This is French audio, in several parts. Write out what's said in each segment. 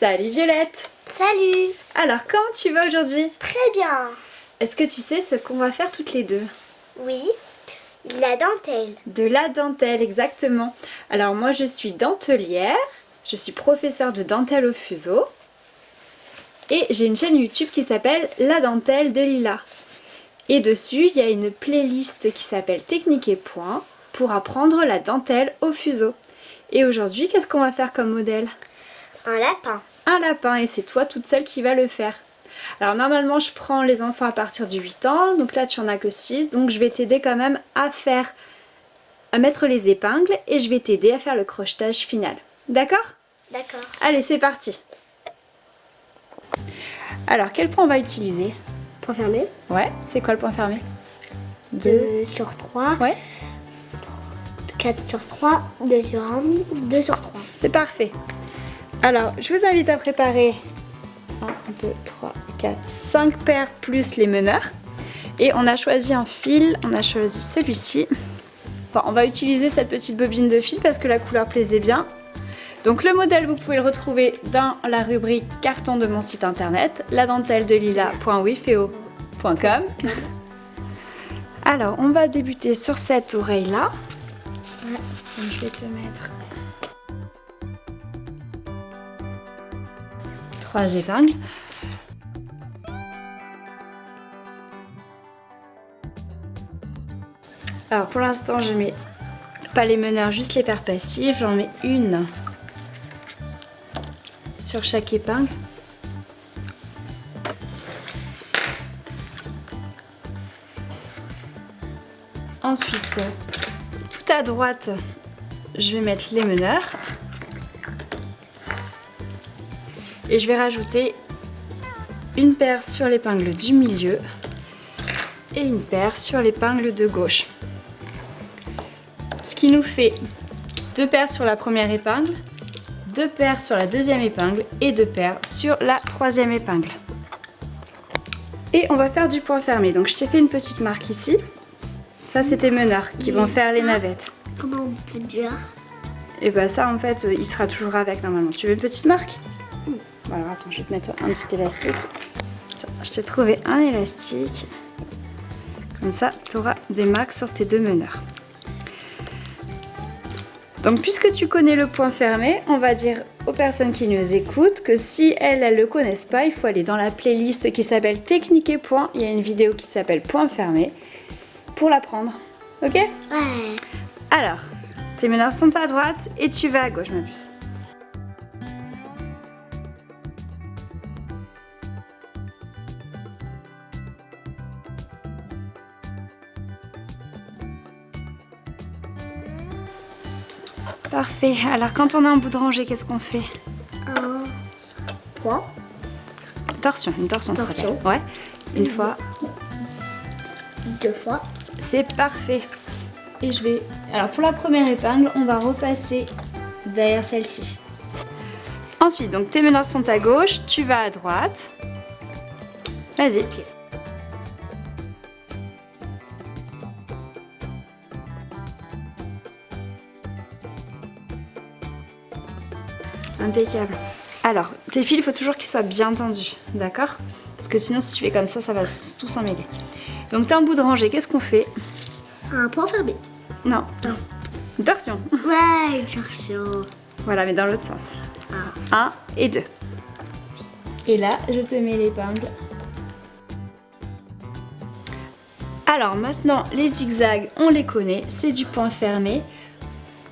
Salut Violette! Salut! Alors, comment tu vas aujourd'hui? Très bien! Est-ce que tu sais ce qu'on va faire toutes les deux? Oui, de la dentelle. De la dentelle, exactement. Alors moi je suis dentelière, je suis professeure de dentelle au fuseau et j'ai une chaîne YouTube qui s'appelle La Dentelle de Lila. Et dessus il y a une playlist qui s'appelle Technique et Points pour apprendre la dentelle au fuseau. Et aujourd'hui, qu'est-ce qu'on va faire comme modèle? Un lapin. Un lapin, et c'est toi toute seule qui va le faire. Alors normalement je prends les enfants à partir de 8 ans, donc là tu en as que 6, donc je vais t'aider quand même à mettre les épingles et je vais t'aider à faire le crochetage final. D'accord? D'accord. Allez, c'est parti. Alors quel point on va utiliser? Point fermé. Ouais, c'est quoi le point fermé? 2 sur 3. Ouais. 4 sur 3. 2 sur 1. 2 sur 3. C'est parfait. Alors, je vous invite à préparer 1, 2, 3, 4, 5 paires plus les meneurs. Et on a choisi un fil, on a choisi celui-ci. Bon, on va utiliser cette petite bobine de fil parce que la couleur plaisait bien. Donc le modèle, vous pouvez le retrouver dans la rubrique carton de mon site internet, ladentelledelila.wifeo.com. Alors, on va débuter sur cette oreille-là. Donc, je vais te mettre 3 épingles. Alors pour l'instant je mets pas les meneurs, juste les paires passives. J'en mets une sur chaque épingle. Ensuite, tout à droite, je vais mettre les meneurs. Et je vais rajouter une paire sur l'épingle du milieu et une paire sur l'épingle de gauche. Ce qui nous fait 2 paires sur la première épingle, 2 paires sur la deuxième épingle et 2 paires sur la troisième épingle. Et on va faire du point fermé. Donc je t'ai fait une petite marque ici. Ça c'est tes meneurs qui vont faire les navettes. Comment on peut dire? Et bah ça en fait il sera toujours avec normalement. Tu veux une petite marque? Bon, alors attends, je vais te mettre un petit élastique. Attends, je t'ai trouvé un élastique. Comme ça, tu auras des marques sur tes 2 meneurs. Donc, puisque tu connais le point fermé, on va dire aux personnes qui nous écoutent que si elles ne le connaissent pas, il faut aller dans la playlist qui s'appelle Technique et Points. Il y a une vidéo qui s'appelle Point fermé pour l'apprendre. Ok? Ouais. Alors, tes meneurs sont à droite et tu vas à gauche, ma puce. Parfait. Alors quand on a un bout de rangée, qu'est-ce qu'on fait? Un point. Torsion. Une torsion, ça s'appelle. Ouais. Une fois. 2 fois. C'est parfait. Et je vais... Alors pour la première épingle, on va repasser derrière celle-ci. Ensuite, donc tes meneurs sont à gauche, tu vas à droite. Vas-y. Ok. Impeccable. Alors, tes fils, il faut toujours qu'ils soient bien tendus, d'accord? Parce que sinon, si tu fais comme ça va tout s'en mêler. Donc, t'as un bout de rangée, qu'est-ce qu'on fait? Un point fermé. Non. Non. Une torsion. Ouais, torsion. Voilà, mais dans l'autre sens. Ah. 1 et 2. Et là, je te mets l'épingle. Alors, maintenant, les zigzags, on les connaît, c'est du point fermé.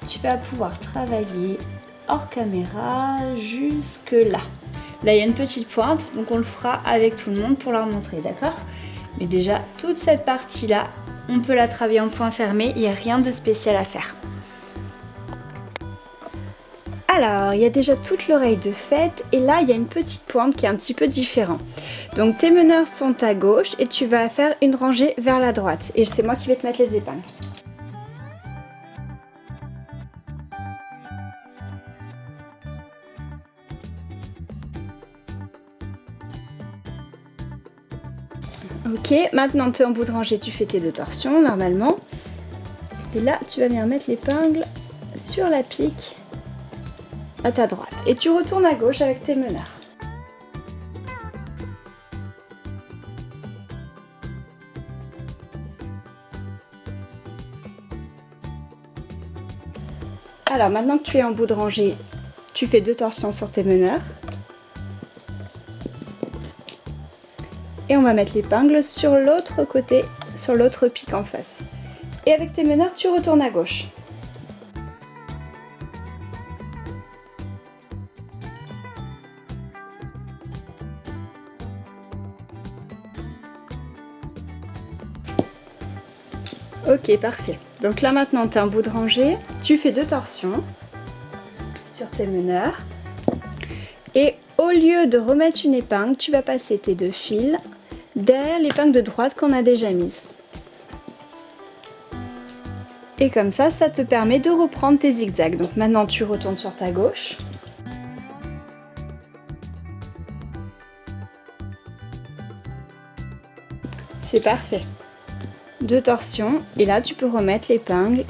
Tu vas pouvoir travailler hors caméra jusque là. Là il y a une petite pointe, donc on le fera avec tout le monde pour leur montrer, d'accord? Mais déjà toute cette partie là, on peut la travailler en point fermé, il n'y a rien de spécial à faire. Alors il y a déjà toute l'oreille de faite et là il y a une petite pointe qui est un petit peu différente. Donc tes meneurs sont à gauche et tu vas faire une rangée vers la droite et c'est moi qui vais te mettre les épingles. Ok, maintenant tu es en bout de rangée, tu fais tes 2 torsions normalement. Et là, tu vas venir mettre l'épingle sur la pique à ta droite. Et tu retournes à gauche avec tes meneurs. Alors maintenant que tu es en bout de rangée, tu fais 2 torsions sur tes meneurs. Et on va mettre l'épingle sur l'autre côté, sur l'autre pic en face. Et avec tes meneurs, tu retournes à gauche. Ok, parfait. Donc là maintenant, tu es en bout de rangée. Tu fais 2 torsions sur tes meneurs. Et au lieu de remettre une épingle, tu vas passer tes 2 fils derrière l'épingle de droite qu'on a déjà mise. Et comme ça te permet de reprendre tes zigzags. Donc maintenant, tu retournes sur ta gauche. C'est parfait. 2 torsions et là tu peux remettre l'épingle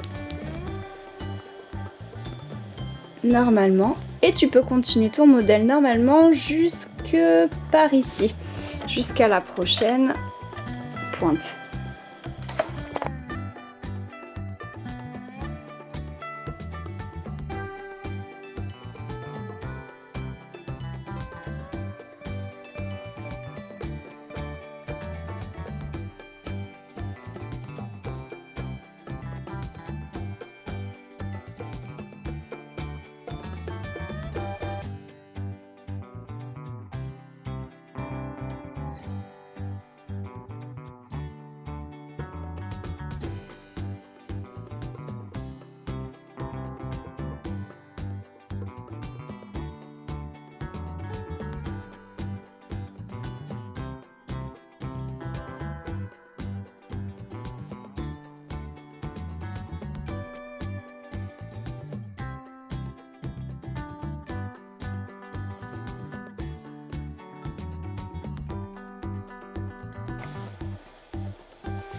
normalement et tu peux continuer ton modèle normalement jusque par ici, jusqu'à la prochaine pointe.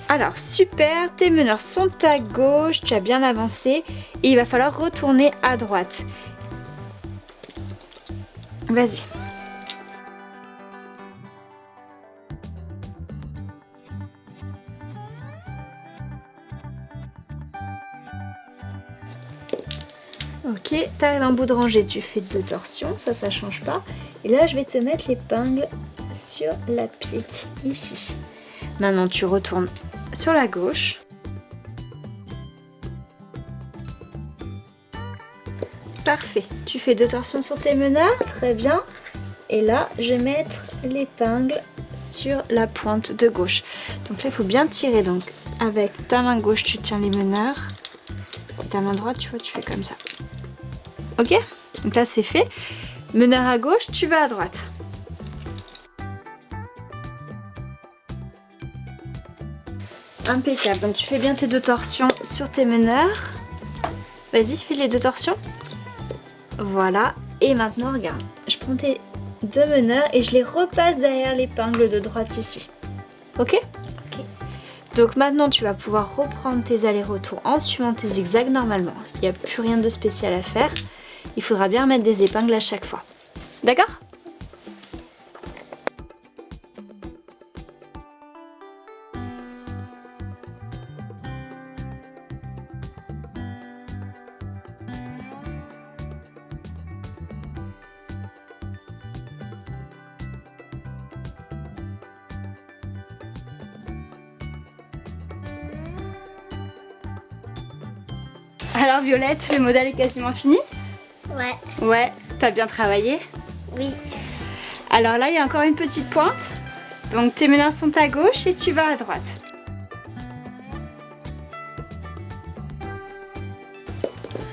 Alors super, tes meneurs sont à gauche, tu as bien avancé et il va falloir retourner à droite. Vas-y. Ok, tu arrives en bout de rangée, tu fais 2 torsions, ça change pas. Et là je vais te mettre l'épingle sur la pique, ici. Maintenant tu retournes sur la gauche. Parfait, tu fais 2 torsions sur tes meneurs, très bien. Et là, je vais mettre l'épingle sur la pointe de gauche. Donc là, il faut bien tirer. Donc avec ta main gauche, tu tiens les meneurs. Et ta main droite, tu vois, tu fais comme ça. Ok? Donc là, c'est fait. Meneur à gauche, tu vas à droite. Impeccable, donc tu fais bien tes 2 torsions sur tes meneurs. Vas-y, fais les 2 torsions. Voilà, et maintenant regarde, je prends tes 2 meneurs et je les repasse derrière l'épingle de droite ici. Ok? Ok. Donc maintenant tu vas pouvoir reprendre tes allers-retours en suivant tes zigzags normalement. Il n'y a plus rien de spécial à faire. Il faudra bien mettre des épingles à chaque fois. D'accord ? Alors Violette, le modèle est quasiment fini? Ouais. Ouais, t'as bien travaillé? Oui. Alors là, il y a encore une petite pointe. Donc tes meneurs sont à gauche et tu vas à droite.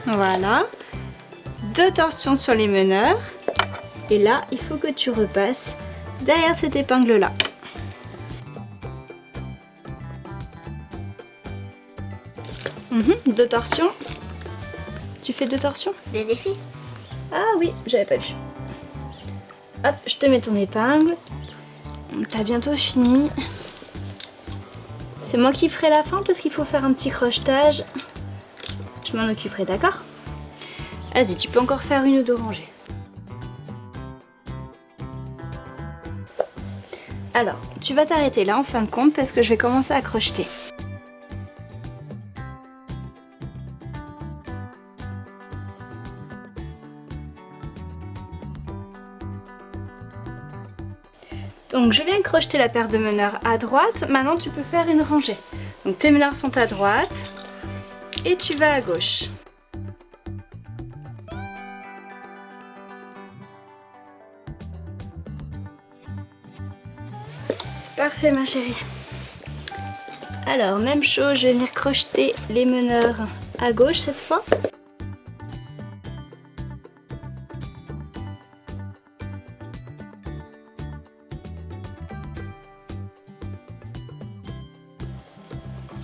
Voilà. 2 torsions sur les meneurs. Et là, il faut que tu repasses derrière cette épingle-là. Deux torsions. Tu fais 2 torsions? Des effets. Ah oui, j'avais pas vu. Hop, je te mets ton épingle. T'as bientôt fini. C'est moi qui ferai la fin parce qu'il faut faire un petit crochetage. Je m'en occuperai, d'accord? Vas-y, tu peux encore faire une ou deux rangées. Alors, tu vas t'arrêter là en fin de compte parce que je vais commencer à crocheter. Donc je viens de crocheter la paire de meneurs à droite, maintenant tu peux faire une rangée. Donc tes meneurs sont à droite et tu vas à gauche. C'est parfait ma chérie. Alors même chose, je vais venir crocheter les meneurs à gauche cette fois.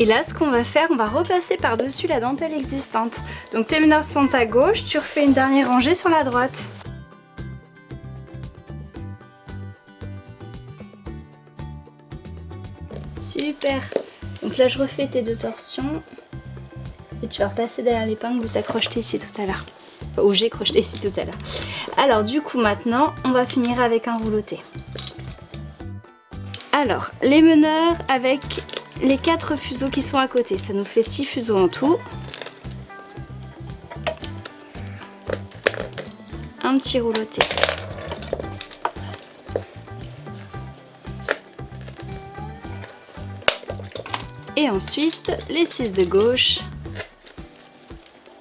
Et là, ce qu'on va faire, on va repasser par-dessus la dentelle existante. Donc tes meneurs sont à gauche, tu refais une dernière rangée sur la droite. Super. Donc là, je refais tes deux torsions. Et tu vas repasser derrière l'épingle où tu as crocheté ici tout à l'heure. Enfin, où j'ai crocheté ici tout à l'heure. Alors du coup, maintenant, on va finir avec un rouleauté. Alors, les meneurs avec les 4 fuseaux qui sont à côté, ça nous fait 6 fuseaux en tout. Un petit rouleauté. Et ensuite, les 6 de gauche,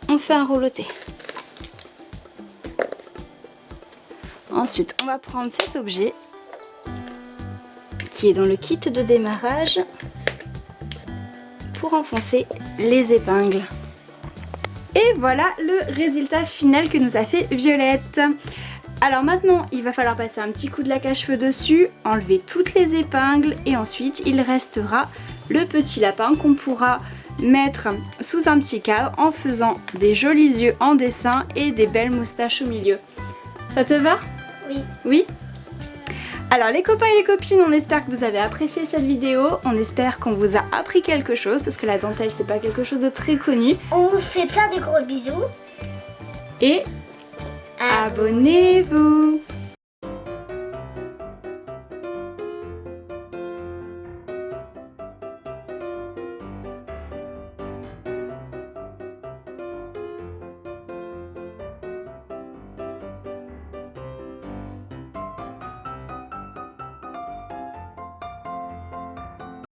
on fait un rouleauté. Ensuite, on va prendre cet objet qui est dans le kit de démarrage pour enfoncer les épingles. Et voilà le résultat final que nous a fait Violette. Alors maintenant, il va falloir passer un petit coup de lac à cheveux dessus, enlever toutes les épingles et ensuite il restera le petit lapin qu'on pourra mettre sous un petit cadre en faisant des jolis yeux en dessin et des belles moustaches au milieu. Ça te va? Oui. Oui? Alors les copains et les copines, on espère que vous avez apprécié cette vidéo, on espère qu'on vous a appris quelque chose parce que la dentelle c'est pas quelque chose de très connu. On vous fait plein de gros bisous. Et abonnez-vous!